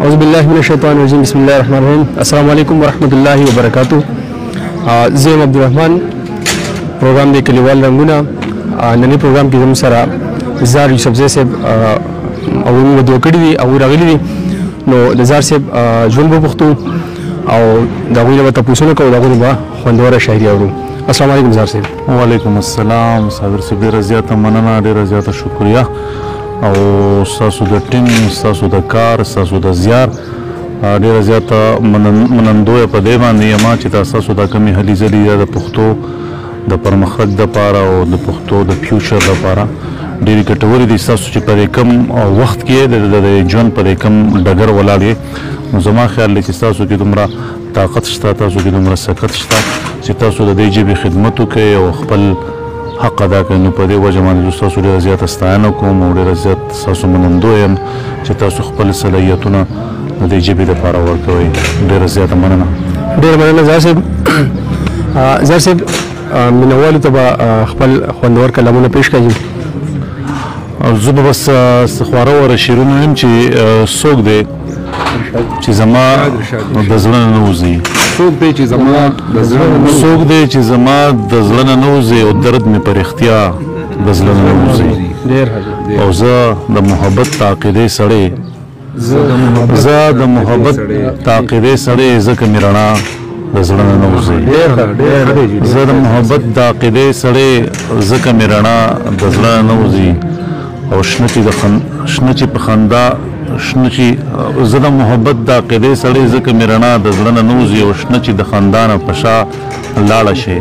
اعوذ بالله من الشیطان الرجیم بسم الله الرحمن الرحیم السلام علیکم ورحمۃ اللہ وبرکاتہ. زیم عبدالرحمن پروګرام دی کلیوال رنګونه. نننی پروګرام کې زموږ سره زار یوسفزی صاحب او موږ دوه کړي دي او راغلي دي نو د زار صاحب ژوند به پوښتو او د هغوی نه به تپوسونه کوو د هغوی نه به خوندوره شاعري اورو. السلام علیکم زار صاحب. وعلیکم السلام صابر صاحب، ډېره زیاته مننه، ډېره زیاته شکریه او ستاسو د ټیم، ستاسو د کار، ستاسو د زیار ډېره زیاته منندویه په دې باندې یم چې ستاسو دا کومې هلې ځلې د پښتو د پرمختګ دپاره او د پښتو د فیوچر دپاره ډېرې ګټورې دي. ستاسو چې په دې کم وخت کې د ژوند په دې کم ډګر ولاړ یې، نو زما خیال دی چې ستاسو کې دومره طاقت شته، تاسو کې دومره سکت شته چې تاسو د دې ژبې خدمت وکړئ او خپل حق ادا کړئ. نو په دې وجه باندې زه ستاسو ډېره زیاته ستاینه کوم او ډېره زیات ستاسو منندوی یم چې تاسو خپل صلاحیتونه د دې ژبې دپاره ورکوئ. ډېره زیاته مننه. ډېره مننه زار صاحب. زار صاحب مینوالو ته به خپل خوندور کلامونه پیش کړئ. زه به بس خواره واره شعرونه یم چې څوک دی چې زما د زړه نه وځي، څوک دی چې زما د زړه نه وځي او درد مې په رښتیا د زړه نه وځي. او زه د محبت تعقیدې سړی، زه د محبت تعقیدې سړی، ځکه مې رڼا د زړه نه وځي. زه د محبت تعقیدې سړی، ځکه مې رڼا د زړه نه وځي. او شنه چې په خندا شنه چې زه د محبت د عقیدې سړی، ځکه مې رڼا د زړه نه نوځي. او شنه چې د خندا نه په شا لاړه شي،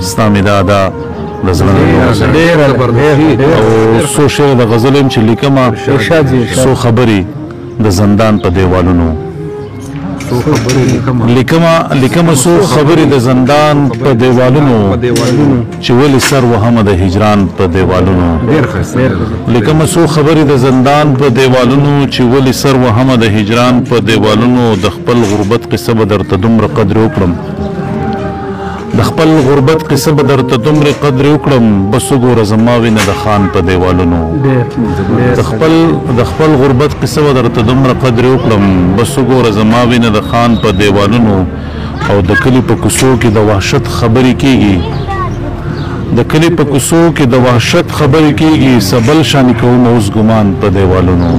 ستا مې دا ادا د زړه نه نوځي. او څو شعر د غزل یم چې لیکمه، څو خبرې د زندان په دیوالونو لیکمه، څو خبرې د زندان په دیوالونو چې ولې سر وهمه د هجران په دیوالونو. لیکمه څو خبرې د زندان په دیوالونو چې ولې سر وهمه د هجران په دیوالونو. د خپل غربت قصه به درته دومره قدر وکړم، د خپل غربت قصه به درته دومره قدر وکړم، بس وګوره زما وینه د خان په دیوالونو. د خپل غربت قصه به درته دومره قدر وکړم، بس وګوره زما وینه د خان په دیوالونو. او د کلي په کوڅو کې د وحشت خبرې کېږي، د کلي په کوڅو کې د وحشت خبرې کېږي، سبل شانې کوم اوس ګمان په دیوالونو.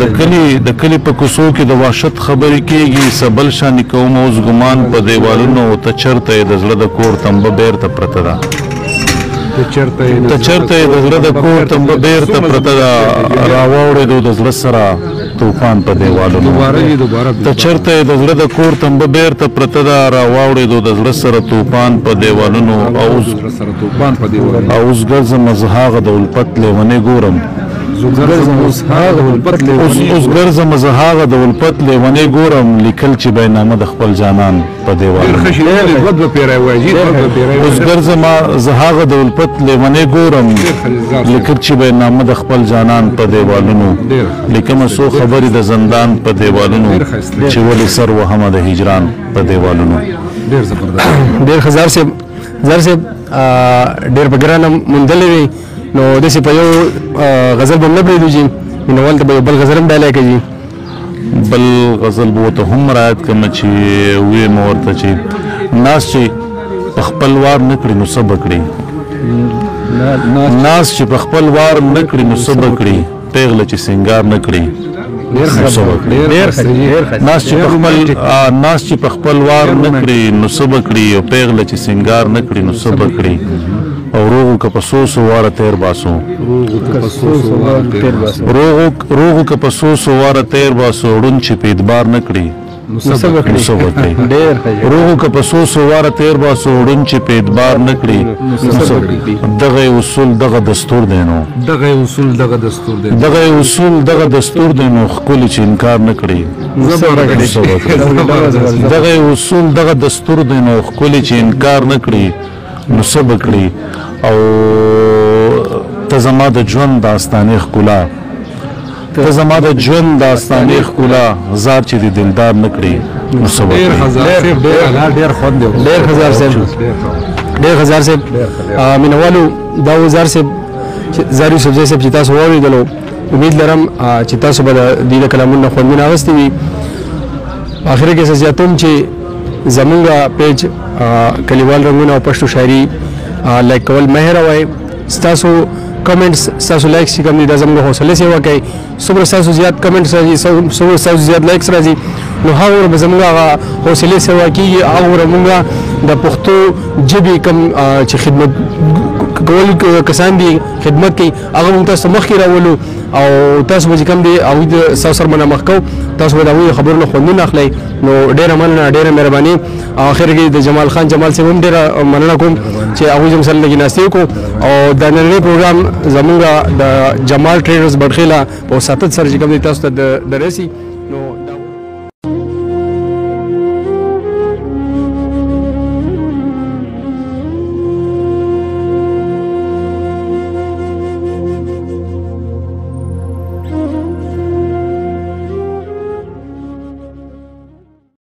د کلي په کوڅو کې د وحشت خبرې کېږي، سبل شانې کوم اوس ګمان په دیوالونو. ته چېرته یې د زړه د کور تمبه بیرته پرته ده، ته چېرته یې د زړه د کور تمبه بیرته پرته ده، راواوړېدو د زړه سره طوفان په دیوالونو. ته چېرته یې د زړه د کور تمبه بیرته پرته ده، راواوړېدو د زړه سره طوفان په دیوالونو. او اوس ګرځم زه هغه د الفت لیونۍ ګورم، اوس ګرځم زه هغه د الفت لیونۍ ګورم، لیکل چې بینامه د خپل جانان په دیوالونو. اوس ګرځم زه هغه د الفت لیونۍ ګورم، لیکل چې بینامه د خپل جانان په دیوالونو. لیکمه څو خبرې د زندان په دیوالونو چې ولې سر وهمه د هجران په دیوالونو. ډېر ښه زار صاحب. زار صاحب ډېر په ګرانه موندلې وي، نو داسې په یو غزل به هم نه پرېږدو چې مینوال ته به یو بل غزل هم ډالۍ کوي. بل غزل به ورته هم رعایت کړم چې ویم ورته چې ناس چې په خپل وار نه کړي نو څه به کړي، ناس چې په خپل وار نه کړي نو څه به کړي، پیغله چې سینګار نه کړي ناس چې په خپل وار نه کړي نو څه به کړي، او پیغله چې سینګار نه کړي نو څه به کړي. او روغو که په څو څو واره تیر باسو، روغو که په څو څو واره تیر باسو، ړوند چې په اعتبار نه کړي نو څه به کړي. روغو که په څو څو واره تیر باسو، ړوند چې په اعتبار نه کړي نو څه به کړي. دغه اصول دغه دستور دی نو، دغه اصول دغه دستور دی نو، ښکلي چې انکار نه کړي. دغه اصول دغه دستور دی نو، ښکلي چې انکار نه کړي نو څه به کړي. او ته زما د ژوند داستانې ښکلا، ته زما د ژوند داستانې ښکلا، زار چې د دلدار نه کړي نو څه به کړي. ډېر ښه زار صاحب، ډېر ښه زار صاحب. مینوالو دا و زار صاحب، زار یوسفزی صاحب چې تاسو واورېدلو امید لرم چې تاسو به د دې کلامونو خوندونه اغستې وي. اخر کې زیاتوم چې زمونږ پیج کلیوال رنګونه او پښتو شاعري لایک کول مه هېروئ. ستاسو کمنټس ستاسو لایکس چې کوم دي دا زموږ حوصله سیوا کوي. څومره ستاسو زیات کمنټس راځي څومره ستاسو زیات لایکس راځي نو هغه به زموږ هغه حوصله سیوا کېږي. هغه موږ د پښتو ژبې کوم چې خدمت کول کسان دي خدمت کوي هغه موږ تاسو مخکې راولو او تاسو به چې کوم دي هغوی د ستاسو سره به مخ کوو. تاسو به د هغوی خبرونه خوندونه اخلئ. نو ډېره مننه ډېره مهرباني. اخر کې د جمال خان جمال صاحب هم ډېره مننه کوم چې هغوی زموږ سره لږې ناستې وکړو او د نننی پروګرام زموږ د جمال ټریډرز بډخیله په وساتت سره چې کوم دی تاسو ته د رسي نو